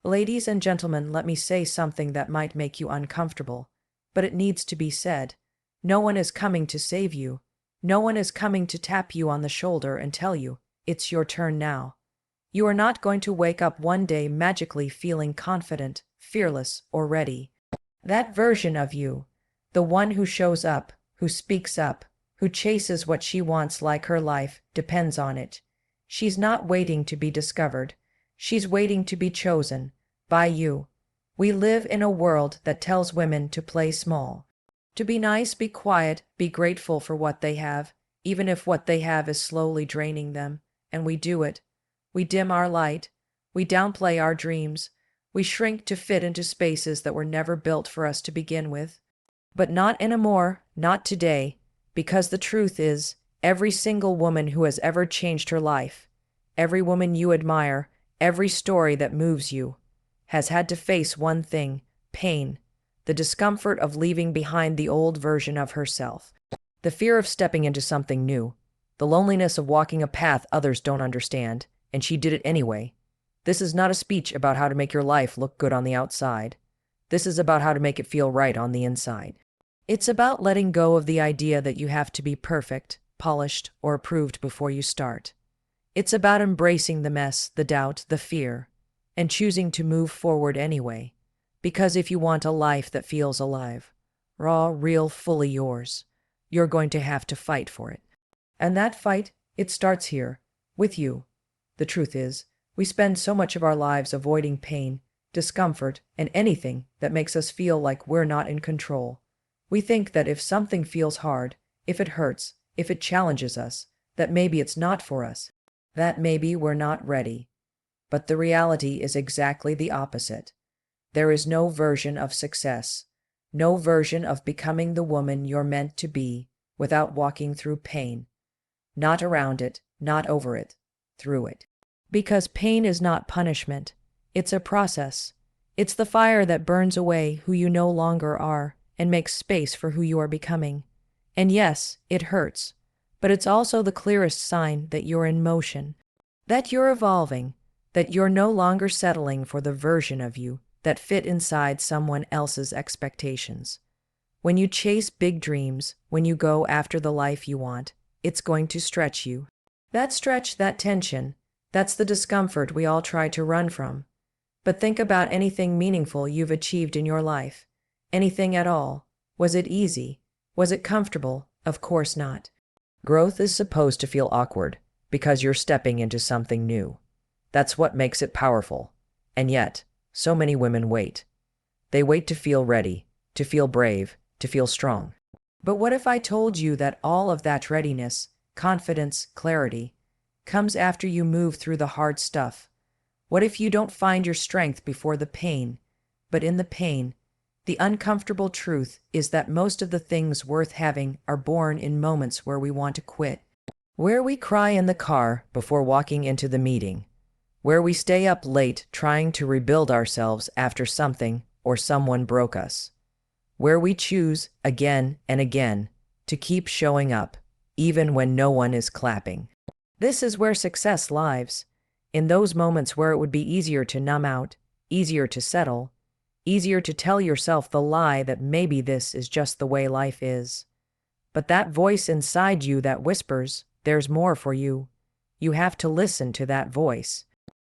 Ladies and gentlemen, let me say something that might make you uncomfortable, but it needs to be said. No one is coming to save you. No one is coming to tap you on the shoulder and tell you, it's your turn now. You are not going to wake up one day magically feeling confident, fearless, or ready. That version of you, the one who shows up, who speaks up, who chases what she wants like her life depends on it. She's not waiting to be discovered. She's waiting to be chosen by you. We live in a world that tells women to play small, to be nice, be quiet, be grateful for what they have, even if what they have is slowly draining them, and we do it. We dim our light, we downplay our dreams, we shrink to fit into spaces that were never built for us to begin with. But not anymore, not today, because the truth is, every single woman who has ever changed her life, every woman you admire, every story that moves you, has had to face one thing: pain, the discomfort of leaving behind the old version of herself, the fear of stepping into something new, the loneliness of walking a path others don't understand, and she did it anyway. This is not a speech about how to make your life look good on the outside. This is about how to make it feel right on the inside. It's about letting go of the idea that you have to be perfect, polished, or approved before you start. It's about embracing the mess, the doubt, the fear, and choosing to move forward anyway. Because if you want a life that feels alive, raw, real, fully yours, you're going to have to fight for it. And that fight, it starts here, with you. The truth is, we spend so much of our lives avoiding pain, discomfort, and anything that makes us feel like we're not in control. We think that if something feels hard, if it hurts, if it challenges us, that maybe it's not for us, that maybe we're not ready. But the reality is exactly the opposite. There is no version of success, no version of becoming the woman you're meant to be without walking through pain. Not around it, not over it, through it. Because pain is not punishment. It's a process. It's the fire that burns away who you no longer are and makes space for who you are becoming. And yes, it hurts, but it's also the clearest sign that you're in motion, that you're evolving, that you're no longer settling for the version of you that fit inside someone else's expectations. When you chase big dreams, when you go after the life you want, it's going to stretch you. That stretch, that tension, that's the discomfort we all try to run from. But think about anything meaningful you've achieved in your life. Anything at all. Was it easy? Was it comfortable? Of course not. Growth is supposed to feel awkward because you're stepping into something new. That's what makes it powerful. And yet, so many women wait. They wait to feel ready, to feel brave, to feel strong. But what if I told you that all of that readiness, confidence, clarity, comes after you move through the hard stuff? What if you don't find your strength before the pain, but in the pain, the uncomfortable truth is that most of the things worth having are born in moments where we want to quit, where we cry in the car before walking into the meeting, where we stay up late trying to rebuild ourselves after something or someone broke us, where we choose again and again to keep showing up, even when no one is clapping. This is where success lives, in those moments where it would be easier to numb out, easier to settle, easier to tell yourself the lie that maybe this is just the way life is. But that voice inside you that whispers, there's more for you, you have to listen to that voice.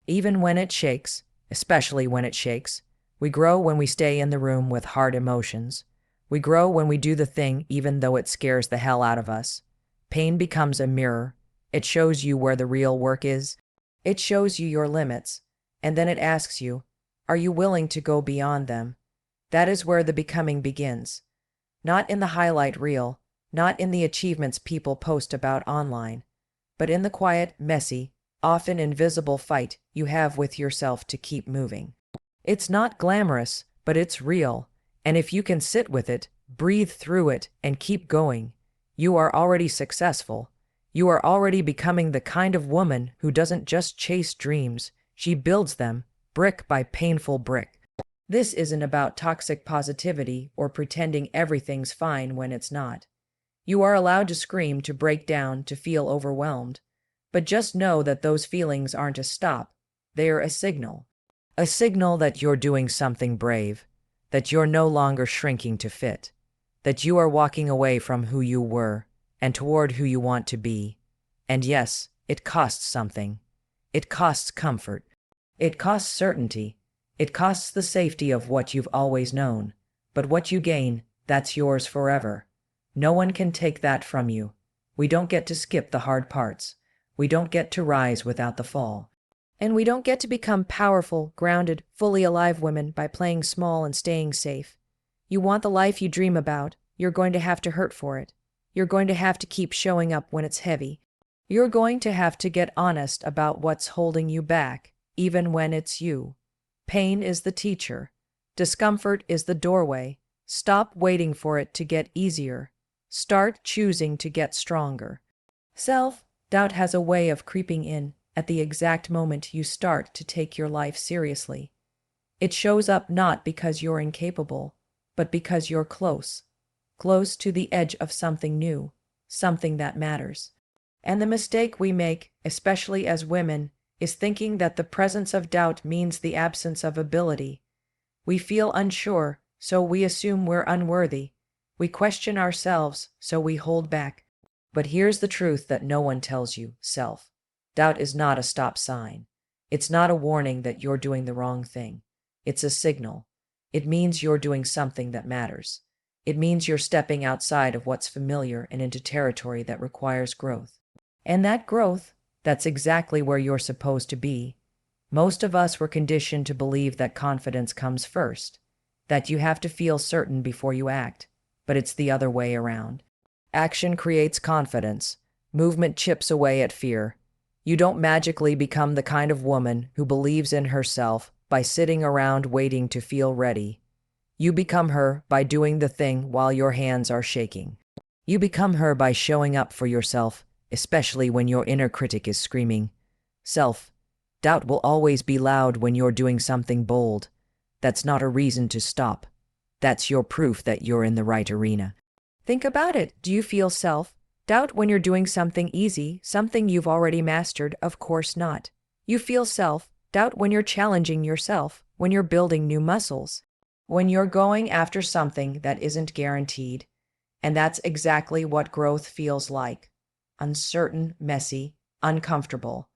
Even when it shakes, especially when it shakes, we grow when we stay in the room with hard emotions. We grow when we do the thing even though it scares the hell out of us. Pain becomes a mirror. It shows you where the real work is. It shows you your limits. And then it asks you, are you willing to go beyond them? That is where the becoming begins. Not in the highlight reel, not in the achievements people post about online, but in the quiet, messy, often invisible fight you have with yourself to keep moving. It's not glamorous, but it's real. And if you can sit with it, breathe through it, and keep going, you are already successful. You are already becoming the kind of woman who doesn't just chase dreams, she builds them, brick by painful brick. This isn't about toxic positivity or pretending everything's fine when it's not. You are allowed to scream, to break down, to feel overwhelmed. But just know that those feelings aren't a stop, they're a signal. A signal that you're doing something brave, that you're no longer shrinking to fit, that you are walking away from who you were and toward who you want to be. And yes, it costs something. It costs comfort. It costs certainty. It costs the safety of what you've always known. But what you gain, that's yours forever. No one can take that from you. We don't get to skip the hard parts. We don't get to rise without the fall. And we don't get to become powerful, grounded, fully alive women by playing small and staying safe. You want the life you dream about, you're going to have to hurt for it. You're going to have to keep showing up when it's heavy. You're going to have to get honest about what's holding you back, even when it's you. Pain is the teacher. Discomfort is the doorway. Stop waiting for it to get easier. Start choosing to get stronger. Self-doubt has a way of creeping in at the exact moment you start to take your life seriously. It shows up not because you're incapable, but because you're close to the edge of something new, something that matters. And the mistake we make, especially as women, is thinking that the presence of doubt means the absence of ability. We feel unsure, so we assume we're unworthy. We question ourselves, so we hold back. But here's the truth that no one tells you, self-doubt is not a stop sign. It's not a warning that you're doing the wrong thing. It's a signal. It means you're doing something that matters. It means you're stepping outside of what's familiar and into territory that requires growth. And that growth, that's exactly where you're supposed to be. Most of us were conditioned to believe that confidence comes first, that you have to feel certain before you act, but it's the other way around. Action creates confidence. Movement chips away at fear. You don't magically become the kind of woman who believes in herself by sitting around waiting to feel ready. You become her by doing the thing while your hands are shaking. You become her by showing up for yourself, especially when your inner critic is screaming. Self-doubt will always be loud when you're doing something bold. That's not a reason to stop. That's your proof that you're in the right arena. Think about it. Do you feel self-doubt when you're doing something easy, something you've already mastered? Of course not. You feel self-doubt when you're challenging yourself, when you're building new muscles, when you're going after something that isn't guaranteed. And that's exactly what growth feels like. Uncertain, messy, uncomfortable.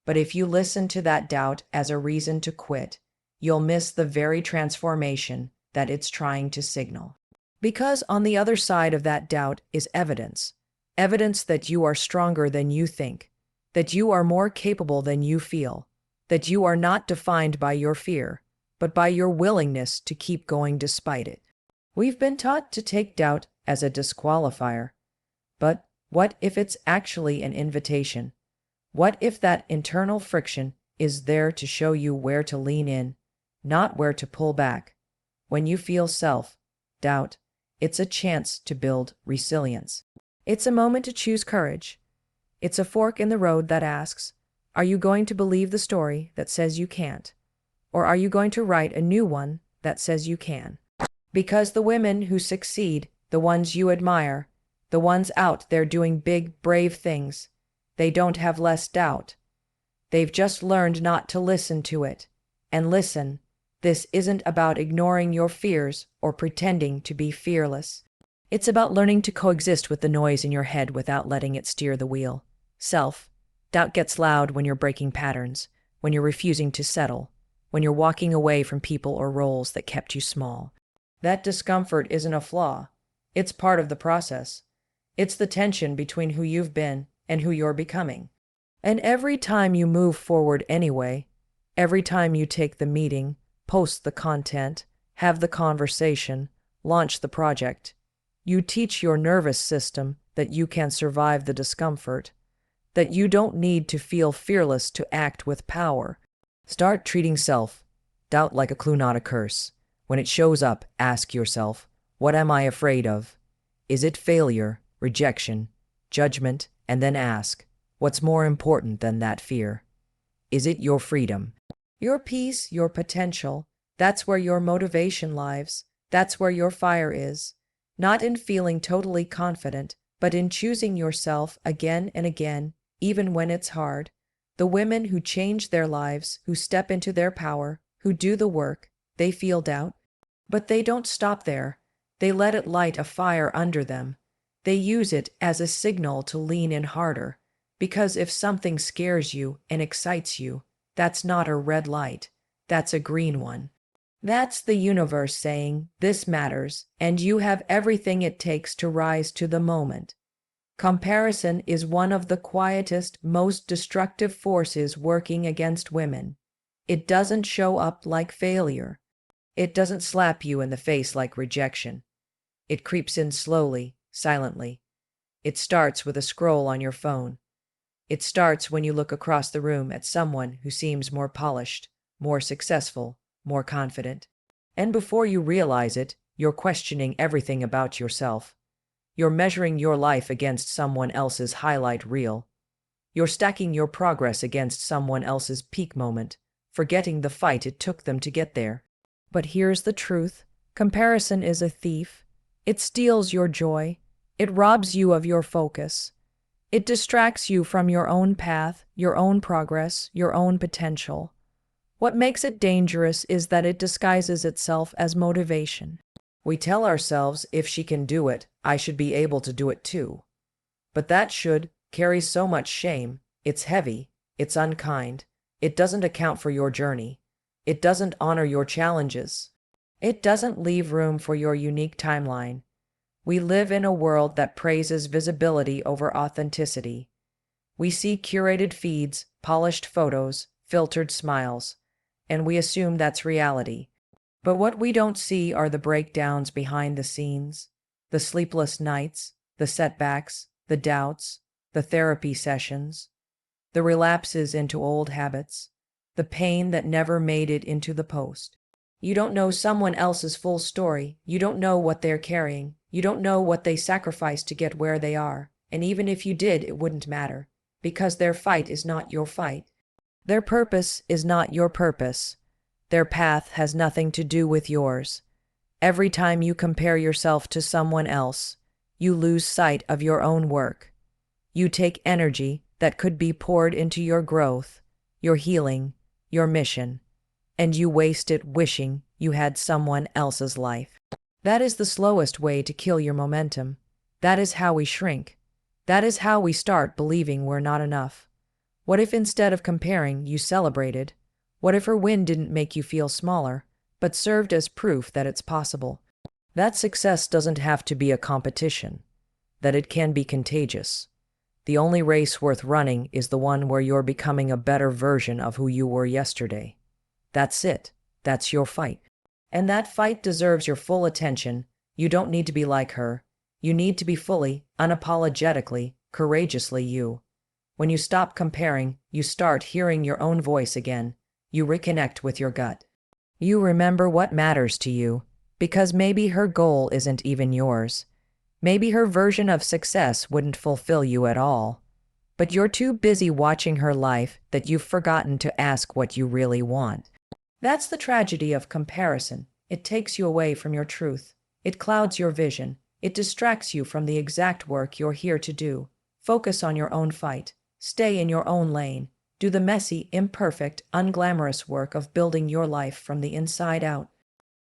But if you listen to that doubt as a reason to quit, you'll miss the very transformation that it's trying to signal. Because on the other side of that doubt is evidence. Evidence that you are stronger than you think, that you are more capable than you feel, that you are not defined by your fear, but by your willingness to keep going despite it. We've been taught to take doubt as a disqualifier. But what if it's actually an invitation? What if that internal friction is there to show you where to lean in, not where to pull back? When you feel self-doubt, it's a chance to build resilience. It's a moment to choose courage. It's a fork in the road that asks, are you going to believe the story that says you can't? Or are you going to write a new one that says you can? Because the women who succeed, the ones you admire, the ones out there doing big, brave things, they don't have less doubt. They've just learned not to listen to it. And listen, this isn't about ignoring your fears or pretending to be fearless. It's about learning to coexist with the noise in your head without letting it steer the wheel. Self-doubt gets loud when you're breaking patterns, when you're refusing to settle, when you're walking away from people or roles that kept you small. That discomfort isn't a flaw. It's part of the process. It's the tension between who you've been and who you're becoming. And every time you move forward anyway, every time you take the meeting, post the content, have the conversation, launch the project, you teach your nervous system that you can survive the discomfort, that you don't need to feel fearless to act with power. Start treating self-doubt like a clue, not a curse. When it shows up, ask yourself, what am I afraid of? Is it failure, rejection, judgment? And then ask, what's more important than that fear? Is it your freedom, your peace, your potential? That's where your motivation lies. That's where your fire is. Not in feeling totally confident, but in choosing yourself again and again, even when it's hard. The women who change their lives, who step into their power, who do the work, they feel doubt. But they don't stop there. They let it light a fire under them. They use it as a signal to lean in harder. Because if something scares you and excites you, that's not a red light, that's a green one. That's the universe saying, this matters, and you have everything it takes to rise to the moment. Comparison is one of the quietest, most destructive forces working against women. It doesn't show up like failure. It doesn't slap you in the face like rejection. It creeps in slowly, silently. It starts with a scroll on your phone. It starts when you look across the room at someone who seems more polished, more successful, more confident. And before you realize it, you're questioning everything about yourself. You're measuring your life against someone else's highlight reel. You're stacking your progress against someone else's peak moment, forgetting the fight it took them to get there. But here's the truth. Comparison is a thief. It steals your joy. It robs you of your focus. It distracts you from your own path, your own progress, your own potential. What makes it dangerous is that it disguises itself as motivation. We tell ourselves, if she can do it, I should be able to do it too. But that should carries so much shame. It's heavy. It's unkind. It doesn't account for your journey. It doesn't honor your challenges. It doesn't leave room for your unique timeline. We live in a world that praises visibility over authenticity. We see curated feeds, polished photos, filtered smiles, and we assume that's reality. But what we don't see are the breakdowns behind the scenes, the sleepless nights, the setbacks, the doubts, the therapy sessions, the relapses into old habits, the pain that never made it into the post. You don't know someone else's full story. You don't know what they're carrying. You don't know what they sacrificed to get where they are. And even if you did, it wouldn't matter, because their fight is not your fight. Their purpose is not your purpose. Their path has nothing to do with yours. Every time you compare yourself to someone else, you lose sight of your own work. You take energy that could be poured into your growth, your healing, your mission, and you waste it wishing you had someone else's life. That is the slowest way to kill your momentum. That is how we shrink. That is how we start believing we're not enough. What if instead of comparing, you celebrated? What if her win didn't make you feel smaller, but served as proof that it's possible? That success doesn't have to be a competition, that it can be contagious. The only race worth running is the one where you're becoming a better version of who you were yesterday. That's it. That's your fight. And that fight deserves your full attention. You don't need to be like her. You need to be fully, unapologetically, courageously you. When you stop comparing, you start hearing your own voice again. You reconnect with your gut. You remember what matters to you, because maybe her goal isn't even yours. Maybe her version of success wouldn't fulfill you at all. But you're too busy watching her life that you've forgotten to ask what you really want. That's the tragedy of comparison. It takes you away from your truth. It clouds your vision. It distracts you from the exact work you're here to do. Focus on your own fight. Stay in your own lane. Do the messy, imperfect, unglamorous work of building your life from the inside out.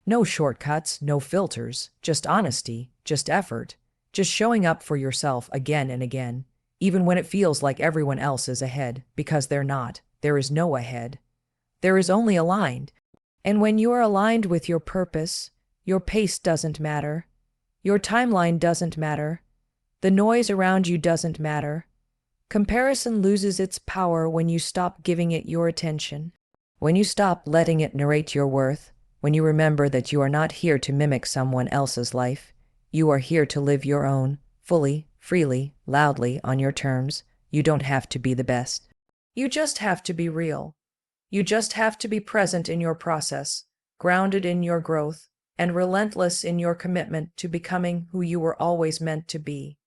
No shortcuts, no filters, just honesty, just effort, just showing up for yourself again and again, even when it feels like everyone else is ahead, because they're not. There is no ahead. There is only aligned. And when you are aligned with your purpose, your pace doesn't matter. Your timeline doesn't matter. The noise around you doesn't matter. Comparison loses its power when you stop giving it your attention. When you stop letting it narrate your worth, when you remember that you are not here to mimic someone else's life, you are here to live your own, fully, freely, loudly, on your terms. You don't have to be the best. You just have to be real. You just have to be present in your process, grounded in your growth, and relentless in your commitment to becoming who you were always meant to be.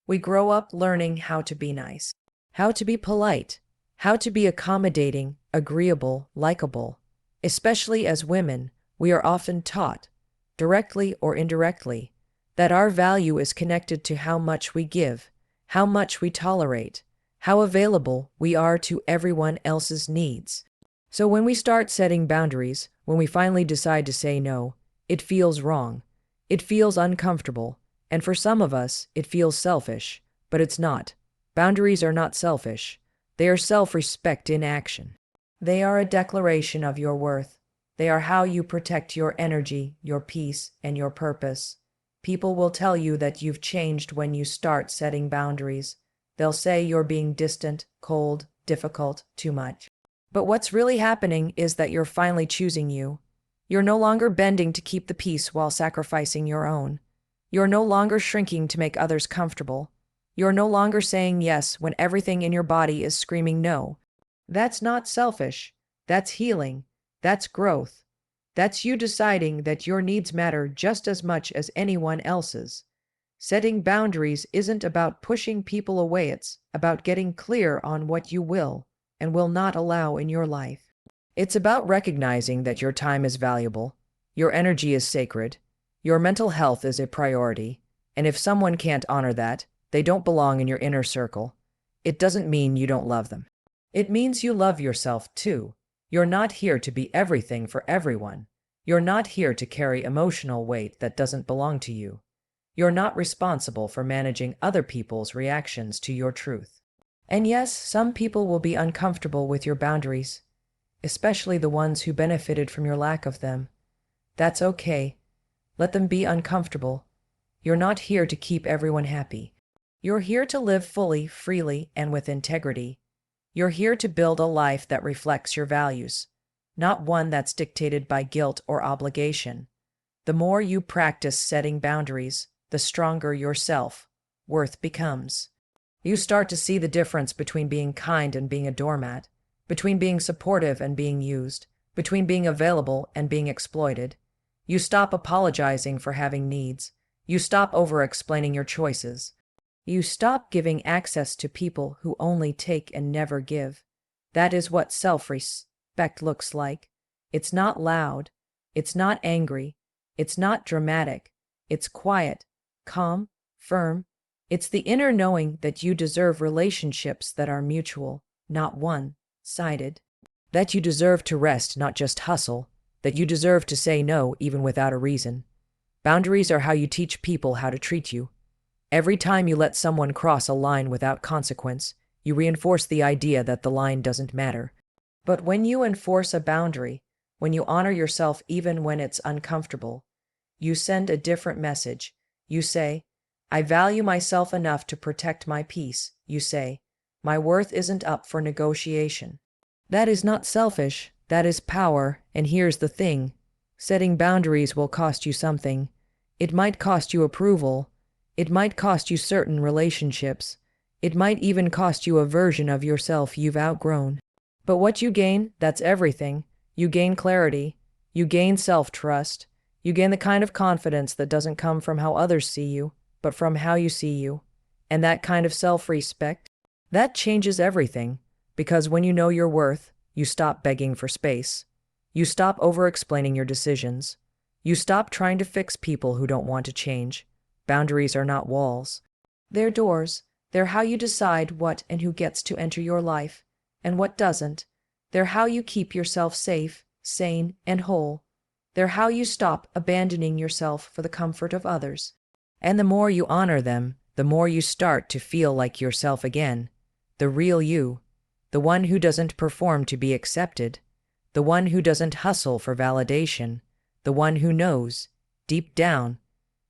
We grow up learning how to be nice, how to be polite, how to be accommodating, agreeable, likable. Especially as women, we are often taught, directly or indirectly, that our value is connected to how much we give, how much we tolerate, how available we are to everyone else's needs. So when we start setting boundaries, when we finally decide to say no, it feels wrong. It feels uncomfortable. And for some of us, it feels selfish. But it's not. Boundaries are not selfish. They are self-respect in action. They are a declaration of your worth. They are how you protect your energy, your peace, and your purpose. People will tell you that you've changed when you start setting boundaries. They'll say you're being distant, cold, difficult, too much. But what's really happening is that you're finally choosing you. You're no longer bending to keep the peace while sacrificing your own. You're no longer shrinking to make others comfortable. You're no longer saying yes when everything in your body is screaming no. That's not selfish. That's healing. That's growth. That's you deciding that your needs matter just as much as anyone else's. Setting boundaries isn't about pushing people away, it's about getting clear on what you will and will not allow in your life. It's about recognizing that your time is valuable, your energy is sacred, your mental health is a priority, and if someone can't honor that, they don't belong in your inner circle. It doesn't mean you don't love them. It means you love yourself too. You're not here to be everything for everyone. You're not here to carry emotional weight that doesn't belong to you. You're not responsible for managing other people's reactions to your truth. And yes, some people will be uncomfortable with your boundaries, especially the ones who benefited from your lack of them. That's okay. Let them be uncomfortable. You're not here to keep everyone happy. You're here to live fully, freely, and with integrity. You're here to build a life that reflects your values, not one that's dictated by guilt or obligation. The more you practice setting boundaries, the stronger your self-worth becomes. You start to see the difference between being kind and being a doormat, between being supportive and being used, between being available and being exploited. You stop apologizing for having needs. You stop over-explaining your choices. You stop giving access to people who only take and never give. That is what self-respect looks like. It's not loud. It's not angry. It's not dramatic. It's quiet, calm, firm. It's the inner knowing that you deserve relationships that are mutual, not one-sided. That you deserve to rest, not just hustle. That you deserve to say no even without a reason. Boundaries are how you teach people how to treat you. Every time you let someone cross a line without consequence, you reinforce the idea that the line doesn't matter. But when you enforce a boundary, when you honor yourself even when it's uncomfortable, you send a different message. You say, I value myself enough to protect my peace. You say, my worth isn't up for negotiation. That is not selfish, that is power, and here's the thing. Setting boundaries will cost you something. It might cost you approval. It might cost you certain relationships. It might even cost you a version of yourself you've outgrown. But what you gain, that's everything. You gain clarity. You gain self-trust. You gain the kind of confidence that doesn't come from how others see you, but from how you see you. And that kind of self-respect, that changes everything. Because when you know your worth, you stop begging for space. You stop over-explaining your decisions. You stop trying to fix people who don't want to change. Boundaries are not walls. They're doors. They're how you decide what and who gets to enter your life, and what doesn't. They're how you keep yourself safe, sane, and whole. They're how you stop abandoning yourself for the comfort of others. And the more you honor them, the more you start to feel like yourself again. The real you. The one who doesn't perform to be accepted. The one who doesn't hustle for validation. The one who knows, deep down,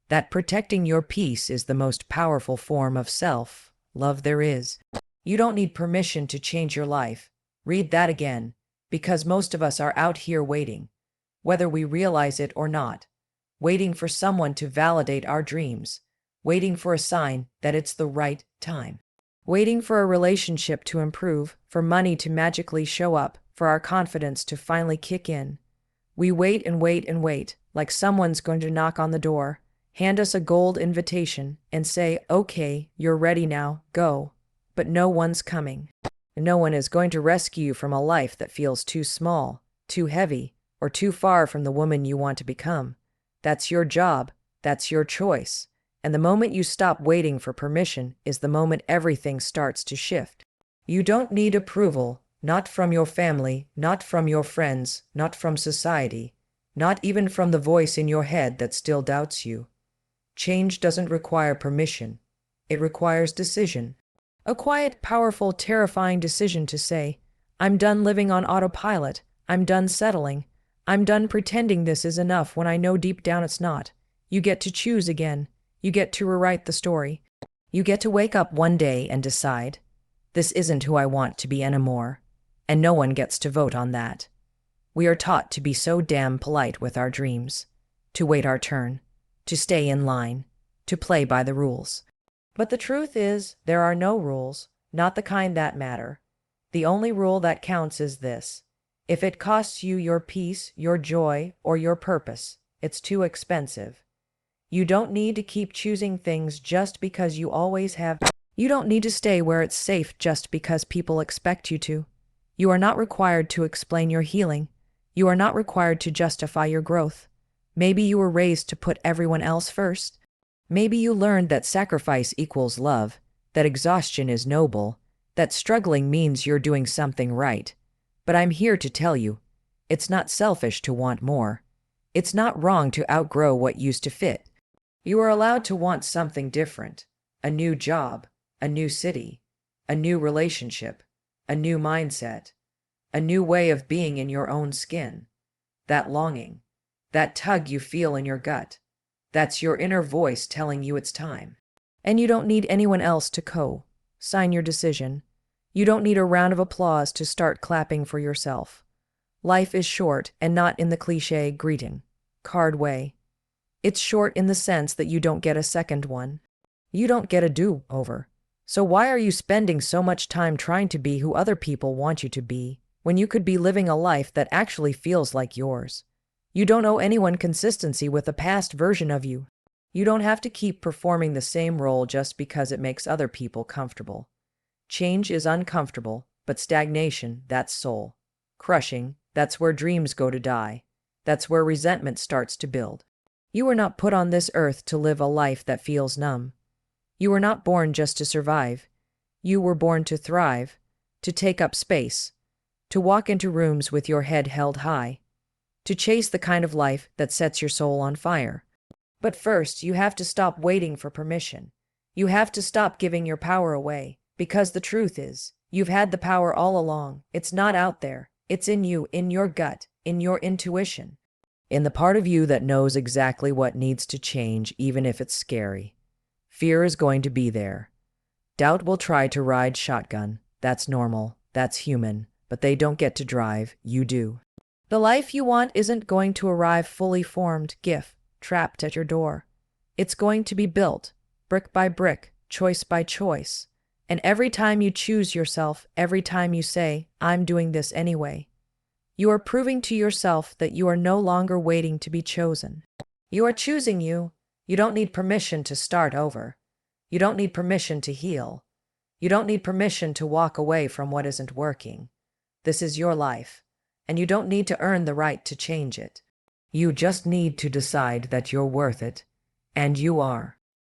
that protecting your peace is the most powerful form of self-love there is. You don't need permission to change your life. Read that again, because most of us are out here waiting, whether we realize it or not, waiting for someone to validate our dreams, waiting for a sign that it's the right time, waiting for a relationship to improve, for money to magically show up, for our confidence to finally kick in. We wait and wait and wait, like someone's going to knock on the door, hand us a gold invitation, and say, okay, you're ready now, go. But no one's coming. No one is going to rescue you from a life that feels too small, too heavy, or too far from the woman you want to become. That's your job. That's your choice. And the moment you stop waiting for permission is the moment everything starts to shift. You don't need approval. Not from your family, not from your friends, not from society, not even from the voice in your head that still doubts you. Change doesn't require permission. It requires decision. A quiet, powerful, terrifying decision to say, I'm done living on autopilot. I'm done settling. I'm done pretending this is enough when I know deep down it's not. You get to choose again. You get to rewrite the story. You get to wake up one day and decide, this isn't who I want to be anymore. And no one gets to vote on that. We are taught to be so damn polite with our dreams, to wait our turn, to stay in line, to play by the rules. But the truth is, there are no rules, not the kind that matter. The only rule that counts is this. If it costs you your peace, your joy, or your purpose, it's too expensive. You don't need to keep choosing things just because you always have. You don't need to stay where it's safe just because people expect you to. You are not required to explain your healing. You are not required to justify your growth. Maybe you were raised to put everyone else first. Maybe you learned that sacrifice equals love, that exhaustion is noble, that struggling means you're doing something right. But I'm here to tell you, it's not selfish to want more. It's not wrong to outgrow what used to fit. You are allowed to want something different, a new job, a new city, a new relationship, a new mindset, a new way of being in your own skin. That longing, that tug you feel in your gut, that's your inner voice telling you it's time. And you don't need anyone else to sign your decision. You don't need a round of applause to start clapping for yourself. Life is short, and not in the cliché greeting card way. It's short in the sense that you don't get a second one. You don't get a do-over. So why are you spending so much time trying to be who other people want you to be, when you could be living a life that actually feels like yours? You don't owe anyone consistency with a past version of you. You don't have to keep performing the same role just because it makes other people comfortable. Change is uncomfortable, but stagnation, that's soul. Crushing, that's where dreams go to die. That's where resentment starts to build. You were not put on this earth to live a life that feels numb. You were not born just to survive. You were born to thrive, to take up space, to walk into rooms with your head held high, to chase the kind of life that sets your soul on fire. But first, you have to stop waiting for permission. You have to stop giving your power away, because the truth is, you've had the power all along. It's not out there. It's in you, in your gut, in your intuition, in the part of you that knows exactly what needs to change, even if it's scary. Fear is going to be there. Doubt will try to ride shotgun. That's normal. That's human. But they don't get to drive. You do. The life you want isn't going to arrive fully formed, gift, trapped at your door. It's going to be built, brick by brick, choice by choice. And every time you choose yourself, every time you say, I'm doing this anyway, you are proving to yourself that you are no longer waiting to be chosen. You are choosing you. You don't need permission to start over. You don't need permission to heal. You don't need permission to walk away from what isn't working. This is your life, and you don't need to earn the right to change it. You just need to decide that you're worth it, and you are.